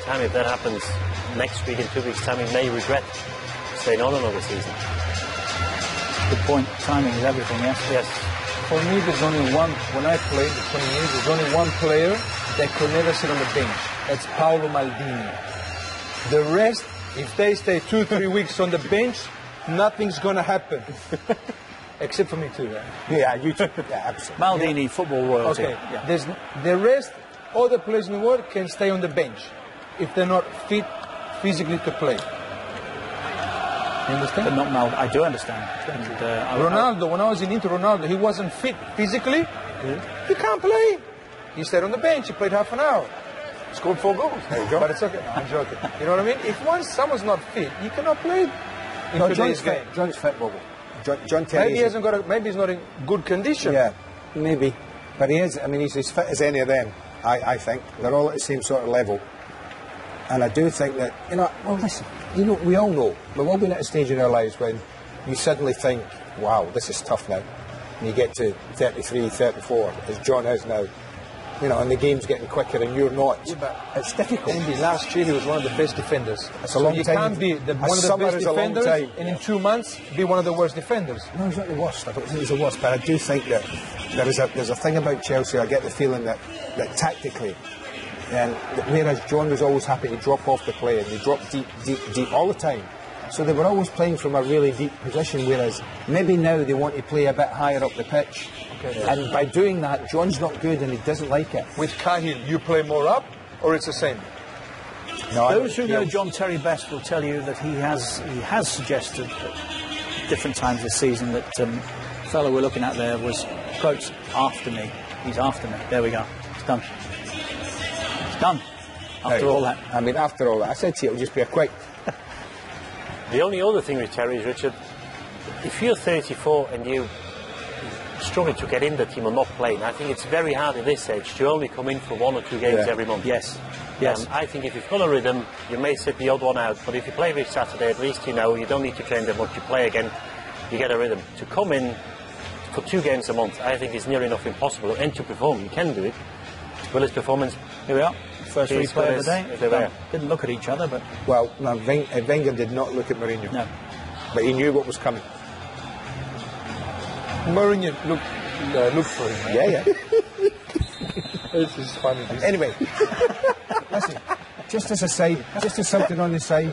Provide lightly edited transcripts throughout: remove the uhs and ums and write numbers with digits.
time, if that happens next week, in 2 weeks' time, he may regret staying on another season. Good point. Timing is everything, yes? Yes. For me, there's only one, when I played the 20 years, there's only one player that could never sit on the bench. That's Paolo Maldini. The rest, if they stay 2-3 weeks on the bench, nothing's going to happen. Except for me too, right? Yeah, you too. Yeah, absolutely. Maldini, football royalty. Okay, Yeah. there's the rest, all the players in the world can stay on the bench if they're not fit physically to play. You understand? But not Mal. I do understand. And, Ronaldo, when I was in Inter, Ronaldo, he wasn't fit physically. He can't play. He stayed on the bench. He played half an hour. Scored 4 goals. There you go. But it's okay. No, I'm joking. You know what I mean? If someone's not fit, you cannot play in today's game. John's fit, Bobo. John Terry. Maybe he hasn't got. Maybe he's not in good condition. Yeah, maybe. But he is. I mean, he's as fit as any of them. I think they're all at the same sort of level. And I do think that, well, listen, we all know, we've all been at a stage in our lives when you suddenly think, wow, this is tough now. And you get to 33, 34, as John is now, and the game's getting quicker and you're not. Yeah, but it's difficult. Andy, last year he was one of the best defenders. It's a long time. You can't be one of the best defenders and in 2 months be one of the worst defenders. No, he's not the worst. I don't think he's the worst, but I do think that there's a thing about Chelsea. I get the feeling that tactically, and whereas John was always happy to drop off the play and they dropped deep all the time. So they were always playing from a really deep position, whereas maybe now they want to play a bit higher up the pitch. Okay. And by doing that, John's not good and he doesn't like it. With Cahill, you play more up, or it's the same? No, those who know John Terry best will tell you that he has suggested at different times this season that the fellow we're looking at there was, quotes, after me. He's after me. There we go. It's done. It's done. After all that. I mean, after all that, I said to you, it'll just be a quick. The only other thing with Terry is, Richard, if you're 34 and you struggle to get in the team or not playing, I think it's very hard at this age to only come in for 1 or 2 games every month. Yes. I think if you've got a rhythm, you may sit the odd one out, but if you play every Saturday, at least you don't need to train that much. You play again, you get a rhythm. To come in for 2 games a month, I think is near enough impossible. And to perform, you can do it. Will his performance... Here we are. First replay of the day. Didn't look at each other, but... Well, no, Wenger did not look at Mourinho. No. But he knew what was coming. Mourinho looked for him. Yeah. This is funny. Anyway, listen, just as something on the side,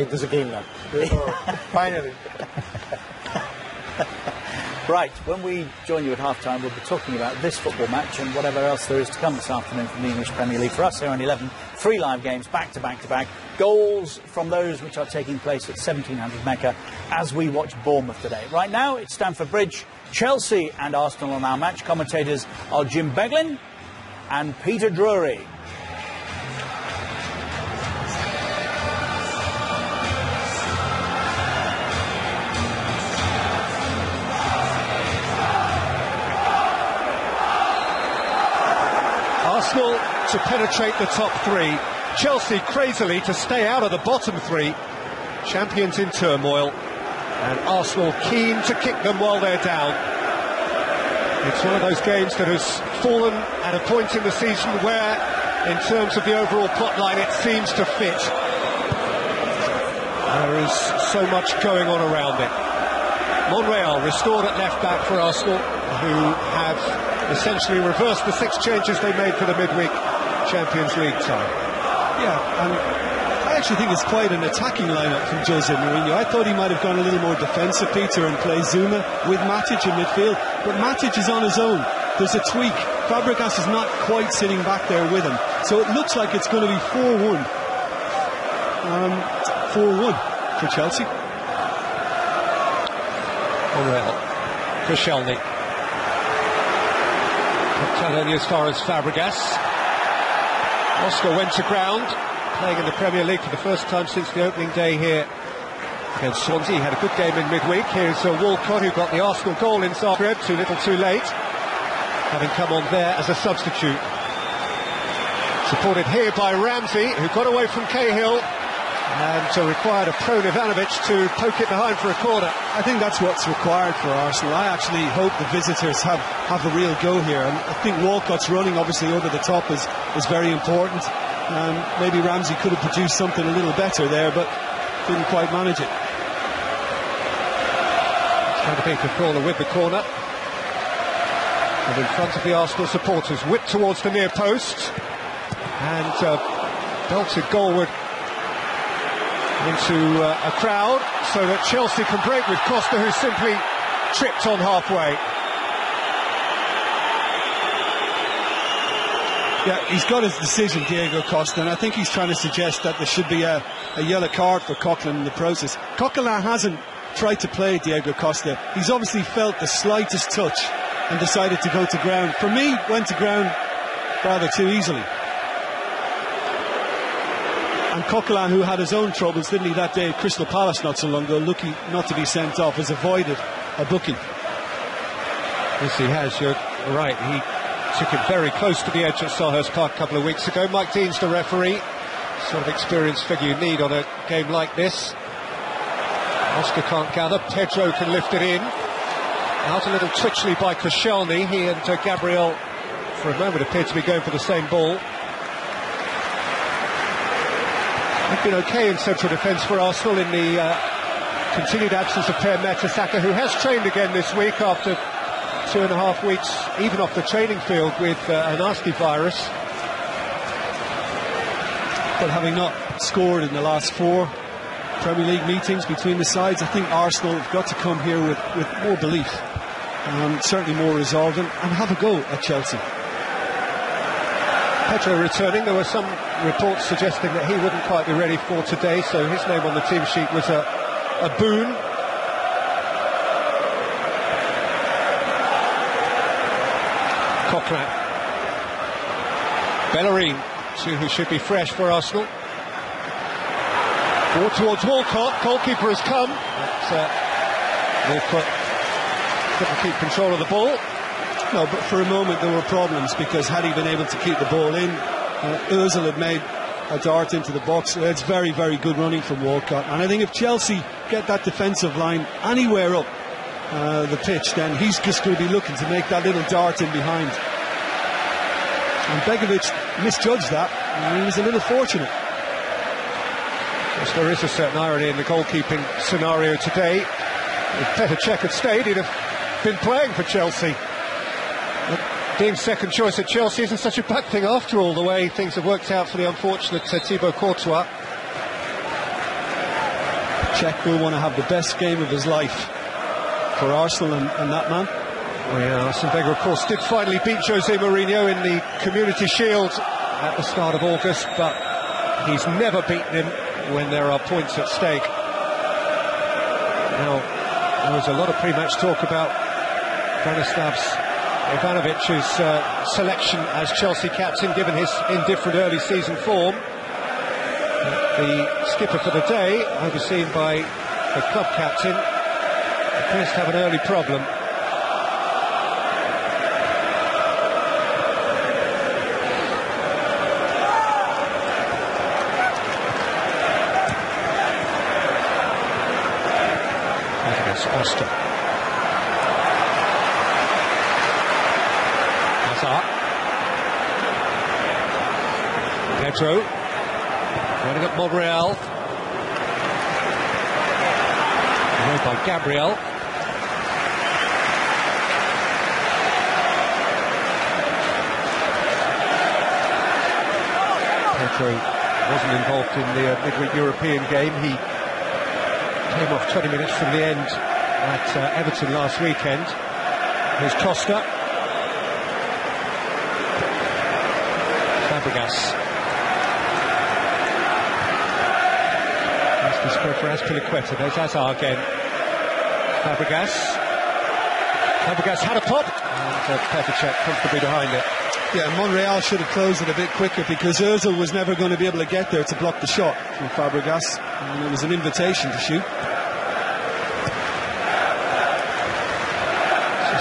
there's a game now. Finally. Right, when we join you at half-time, we'll be talking about this football match and whatever else there is to come this afternoon from the English Premier League. For us here on 11, 3 live games, back-to-back-to-back. Goals from those which are taking place at 1700 Mecca as we watch Bournemouth today. Right now, it's Stamford Bridge. Chelsea and Arsenal on our match. Commentators are Jim Beglin and Peter Drury. Arsenal to penetrate the top 3. Chelsea crazily to stay out of the bottom 3. Champions in turmoil. And Arsenal keen to kick them while they're down. It's one of those games that has fallen at a point in the season where, in terms of the overall plotline, it seems to fit. There is so much going on around it. Monreal restored at left back for Arsenal, who have essentially reversed the 6 changes they made for the midweek Champions League tie. Yeah, and I actually think it's quite an attacking lineup from Jose Mourinho. I thought he might have gone a little more defensive, Peter, and play Zuma with Matic in midfield, but Matic is on his own. There's a tweak. Fabregas is not quite sitting back there with him, so it looks like it's going to be 4-1. 4-1 for Chelsea. Monreal for Shelny. Only as far as Fabregas. Oscar went to ground, playing in the Premier League for the first time since the opening day here against Swansea. He had a good game in midweek. Here's Walcott, who got the Arsenal goal in Zagreb, too little too late, having come on there as a substitute. Supported here by Ramsey, who got away from Cahill and required a prone Ivanovic to poke it behind for a corner. I think that's what's required for Arsenal. I actually hope the visitors have a real go here, and I think Walcott's running obviously over the top is very important. Maybe Ramsey could have produced something a little better there, but didn't quite manage it. Trying to beat the corner with the corner. And in front of the Arsenal supporters, whipped towards the near post. And belted goalward into a crowd, so that Chelsea can break with Costa, who simply tripped on halfway. Yeah, he's got his decision, Diego Costa, and I think he's trying to suggest that there should be a yellow card for Coquelin in the process. Coquelin hasn't tried to play Diego Costa. He's obviously felt the slightest touch and decided to go to ground. For me, went to ground rather too easily. And Coquelin, who had his own troubles, didn't he, that day at Crystal Palace not so long ago, lucky not to be sent off, has avoided a booking. Yes, he has, you're right. He took it very close to the edge at Selhurst Park a couple of weeks ago. Mike Dean's the referee. Sort of experienced figure you need on a game like this. Oscar can't gather. Pedro can lift it in. Out a little twitchly by Koscielny. He and Gabriel, for a moment, appeared to be going for the same ball. They've been okay in central defence for Arsenal in the continued absence of Per Mertesacker, who has trained again this week after 2.5 weeks, even off the training field, with a nasty virus. But having not scored in the last 4 Premier League meetings between the sides, I think Arsenal have got to come here with more belief, certainly more resolve, and have a go at Chelsea. Pedro returning. There were some reports suggesting that he wouldn't quite be ready for today, so his name on the team sheet was a boon. Coquelin. Bellerin, two who should be fresh for Arsenal. Ball towards Walcott. Goalkeeper has come. But Walcott couldn't keep control of the ball. No, but for a moment there were problems, because had he been able to keep the ball in, Ozil had made a dart into the box. It's very, very good running from Walcott, and I think if Chelsea get that defensive line anywhere up the pitch, then he's just going to be looking to make that little dart in behind. And Begovic misjudged that, and he was a little fortunate. Yes, there is a certain irony in the goalkeeping scenario today. If Petr Cech had stayed, he'd have been playing for Chelsea. But being second choice at Chelsea isn't such a bad thing after all, the way things have worked out for the unfortunate Thibaut Courtois. Cech will want to have the best game of his life for Arsenal and that man. Oh yeah, Arsene Wenger, of course, did finally beat Jose Mourinho in the Community Shield at the start of August, but he's never beaten him when there are points at stake. Now, there was a lot of pre-match talk about Branislav Ivanovic's selection as Chelsea captain, given his indifferent early season form. The skipper for the day, overseen by the club captain, appears to have an early problem. Costa. Hazard. Pedro. Running at Monreal. Led by Gabriel. Pedro wasn't involved in the midweek European game. He came off 20 minutes from the end at Everton last weekend. Here's Costa. Fabregas. That's the spread for Azpilicueta. There's Hazard again. Fabregas had a pop, and Petr Cech comfortably behind it. Yeah, Monreal should have closed it a bit quicker, because Ozil was never going to be able to get there to block the shot from Fabregas, and it was an invitation to shoot.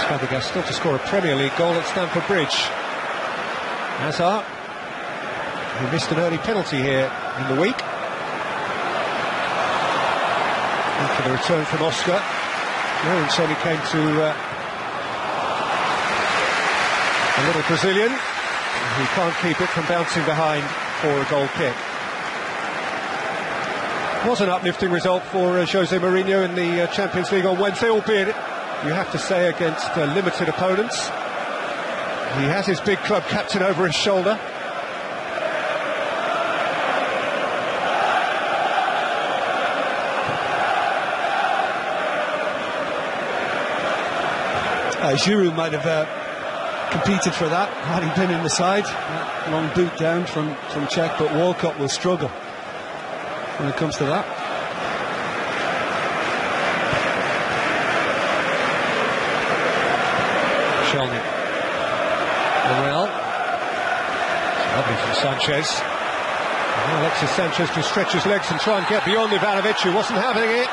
Fabregas still to score a Premier League goal at Stamford Bridge. Hazard, who missed an early penalty here in the week. After the return from Oscar, Lawrence only came to a little Brazilian who can't keep it from bouncing behind for a goal kick. It was an uplifting result for Jose Mourinho in the Champions League on Wednesday, albeit, you have to say, against limited opponents. He has his big club captain over his shoulder. Giroud might have competed for that had he been in the side. Long boot down from Czech, but Walcott will struggle when it comes to that. Shelny. Morel. Lovely from Sanchez. And Alexis Sanchez to stretch his legs and try and get beyond Ivanovic, who wasn't having it.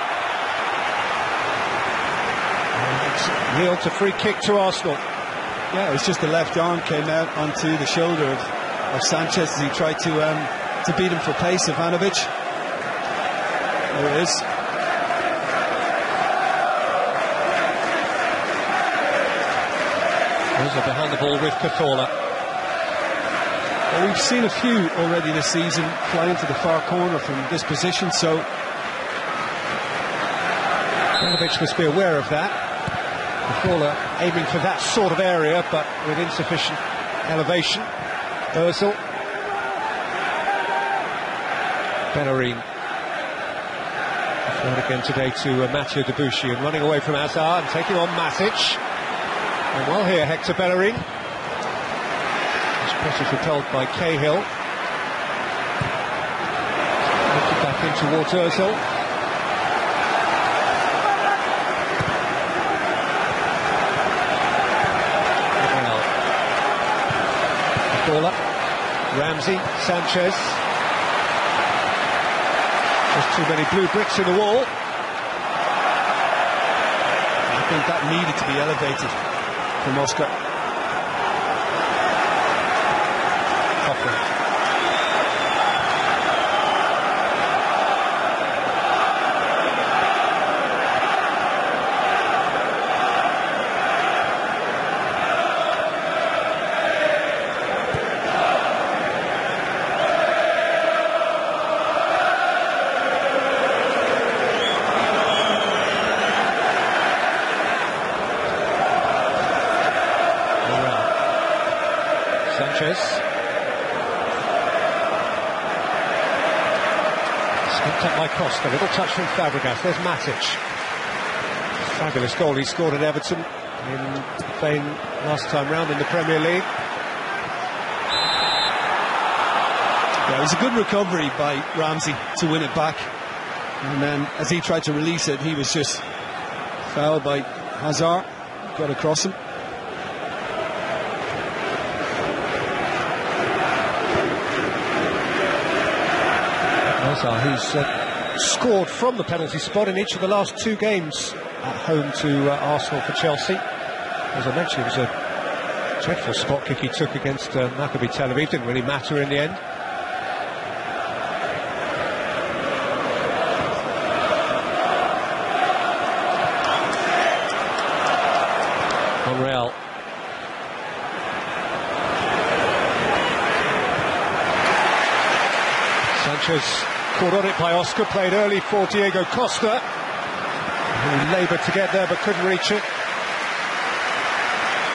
Yield to free kick to Arsenal. Yeah, it was just the left arm came out onto the shoulder of Sanchez as he tried to beat him for pace. Ivanovic. There it is. There's behind the ball with Cazorla. Well, we've seen a few already this season fly into the far corner from this position, so Ivanovic must be aware of that. Cazorla aiming for that sort of area, but with insufficient elevation. Ozil. Bellerin. Thrown again today to Mathieu Debuchy, and running away from Hazard and taking on Matic. And well here, Hector Bellerin. His pressures repelled by Cahill. Lifted back in towards Ozil. Ramsey, Sanchez. There's too many blue bricks in the wall. I think that needed to be elevated from Oscar. Hoffman. Sanchez. Scooped up by Costa. Little touch from Fabregas. There's Matic. Fabulous goal he scored at Everton in Spain last time round in the Premier League. Yeah, it was a good recovery by Ramsey to win it back. And then as he tried to release it, he was just fouled by Hazard. Got across him. Who's scored from the penalty spot in each of the last two games at home to Arsenal for Chelsea. As I mentioned, it was a dreadful spot kick he took against Maccabi Tel Aviv. Didn't really matter in the end. Monreal. Sanchez caught on it by Oscar, played early for Diego Costa, who laboured to get there but couldn't reach it.